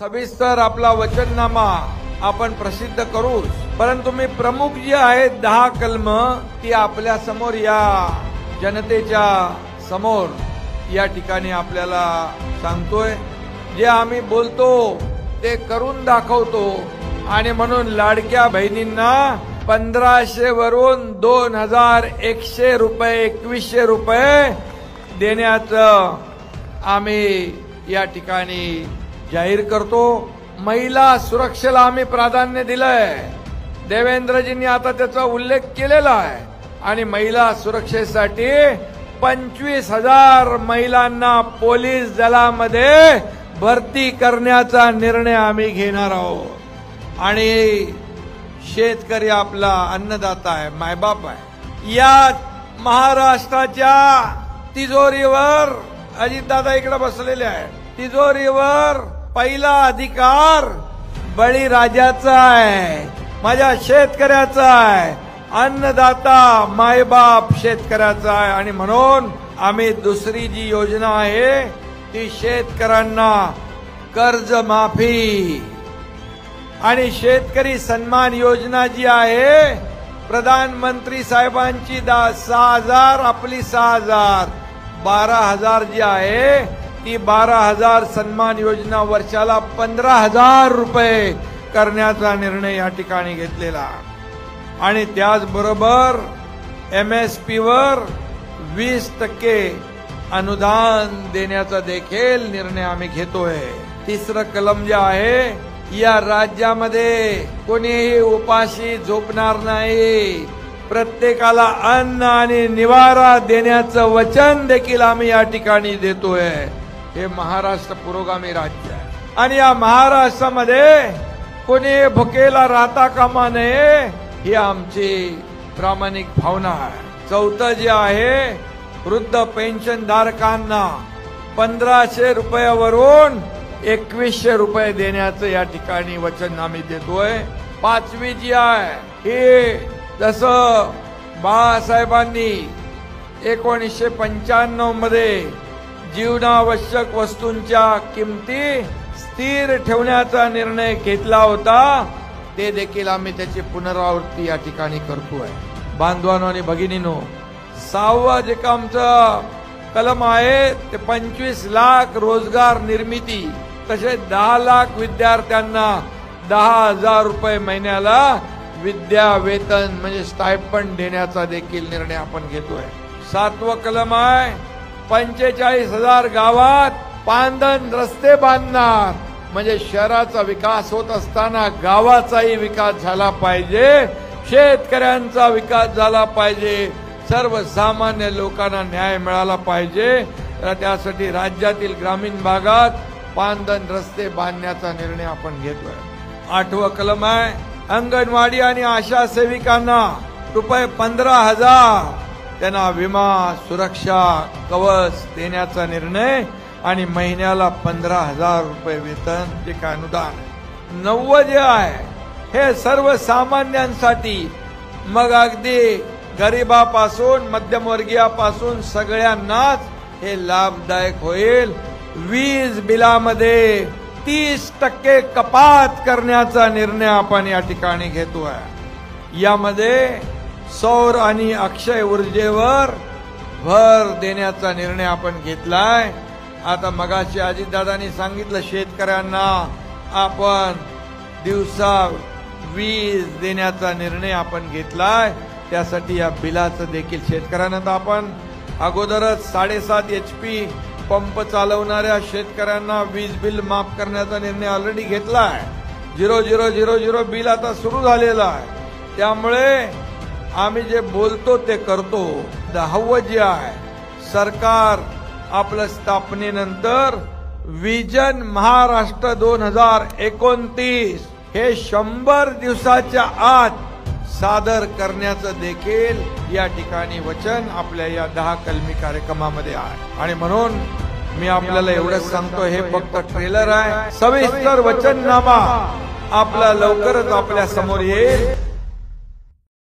सविस्तर आपला वचननामा आपण प्रसिद्ध करू, परंतु मी प्रमुख जी आहेत 10 कलम ती आपल्या समोर या जनतेच्या समोर या ठिकाणी आपल्याला सांगतोय। जे आम्ही बोलतो ते करून दाखवतो आणि म्हणून लाडक्या बहिणींना 1500 वरून 2100 रुपये 2100 रुपये देण्याचं आम्ही या ठिकाणी जाहीर करतो। महिला सुरक्षेला आम्ही प्राधान्य दिलंय, देवेंद्रजींनी आता त्याचा उल्लेख केलेला आहे आणि महिला सुरक्षेसाठी 25,000 महिलांना पोलीस दलामध्ये भरती करण्याचा निर्णय आम्ही घेणार आहोत। आणि शेतकरी आपला अन्नदाता आहे, मायबाप आहे। या महाराष्ट्राच्या तिजोरीवर अजितदादा इकडे बसलेले आहेत, तिजोरीवर पहिला अधिकार बळीराजाचा आहे, माझ्या शेतकऱ्याचा आहे। अन्नदाता मायबाप शेतकऱ्याचा आहे आणि म्हणून आम्ही दुसरी जी योजना आहे ती शेतकऱ्यांना कर्जमाफी आणि शेतकरी सन्मान योजना जी आहे प्रधानमंत्री साहेबांची 6,000 आपली 6,000 12,000 जी आहे ती 12,000 सन्मान योजना वर्षाला 15,000 रुपये करण्याचा निर्णय या ठिकाणी घेतलेला आणि त्याचबरोबर MSP वर 20% अनुदान देण्याचा देखील निर्णय आम्ही घेतोय। तिसरं कलम जे आहे या राज्यामध्ये कोणीही उपाशी झोपणार नाही, प्रत्येकाला अन्न आणि निवारा देण्याचं वचन देखील आम्ही या ठिकाणी देतोय। हे महाराष्ट्र पुरोगामी राज्य आहे आणि या महाराष्ट्रामध्ये कोणी भुकेला राहता कामा नये ही आमची प्रामाणिक भावना आहे। चौथं जे आहे वृद्ध पेन्शन धारकांना 1500 रुपयावरून 2100 रुपये देण्याचं या ठिकाणी वचन आम्ही देतोय। पाचवी जी आहे हे जसं बाळासाहेबांनी 1995 मध्ये जीवनावश्यक वस्तूंच्या किमती स्थिर ठेवण्याचा निर्णय घेतला होता, ते देखील आम्ही त्याची पुनरावृत्ती या ठिकाणी करतोय। बांधवांनो आणि भगिनींनो, 6वं जे आमचं कलम आहे ते 25 लाख रोजगार निर्मिती, तसेच 10 लाख विद्यार्थ्यांना 10,000 रुपये महिन्याला विद्या वेतन म्हणजे स्टायपंड देण्याचा देखील निर्णय आपण घेतोय। 7वं कलम आहे 45,000 गावात पांदन रस्ते बांधणार, म्हणजे शहराचा विकास होत असताना गावाचाही विकास झाला पाहिजे, शेतकऱ्यांचा विकास झाला पाहिजे, सर्वसामान्य लोकांना न्याय मिळाला पाहिजे। त्यासाठी राज्यातील ग्रामीण भागात पांदन रस्ते बांधण्याचा निर्णय आपण घेतोय। 8वं कलम आहे अंगणवाडी आणि आशा सेविकांना रुपये 15,000 त्यांना विमा सुरक्षा कवच देण्याचा निर्णय आणि महिन्याला 15,000 रुपये वेतन जे काय अनुदान आहे। 9वं जे आहे हे सर्वसामान्यांसाठी, मग अगदी गरिबापासून मध्यमवर्गीयापासून सगळ्यांनाच हे लाभदायक होईल। वीज बिलामध्ये 30% कपात करण्याचा निर्णय आपण या ठिकाणी घेतोय। यामध्ये सौर आणि अक्षय ऊर्जेवर भर देण्याचा निर्णय आपण घेतलाय। आता मगाशी अजितदादांनी सांगितलं शेतकऱ्यांना आपण दिवसा वीज देण्याचा निर्णय आपण घेतलाय, त्यासाठी या बिलाचं देखील शेतकऱ्यांना तर आपण अगोदरच 7.5 HP पंप चालवणाऱ्या शेतकऱ्यांना वीज बिल माफ करण्याचा निर्णय ऑलरेडी घेतलाय। 0000 बिल आता सुरू झालेला आहे, त्यामुळे आम्ही जे बोलतो ते करतो। 10वं जे आहे सरकार आपल्या स्थापनेनंतर विजन महाराष्ट्र 2029 हे 100 दिवसाच्या आत सादर करण्याचं देखील या ठिकाणी वचन आपल्या या 10 कलमी कार्यक्रमामध्ये आहे आणि म्हणून मी आपल्याला एवढंच सांगतो, हे फक्त ट्रेलर आहे। सविस्तर वचननामा आपला लवकरच आपल्या समोर येईल।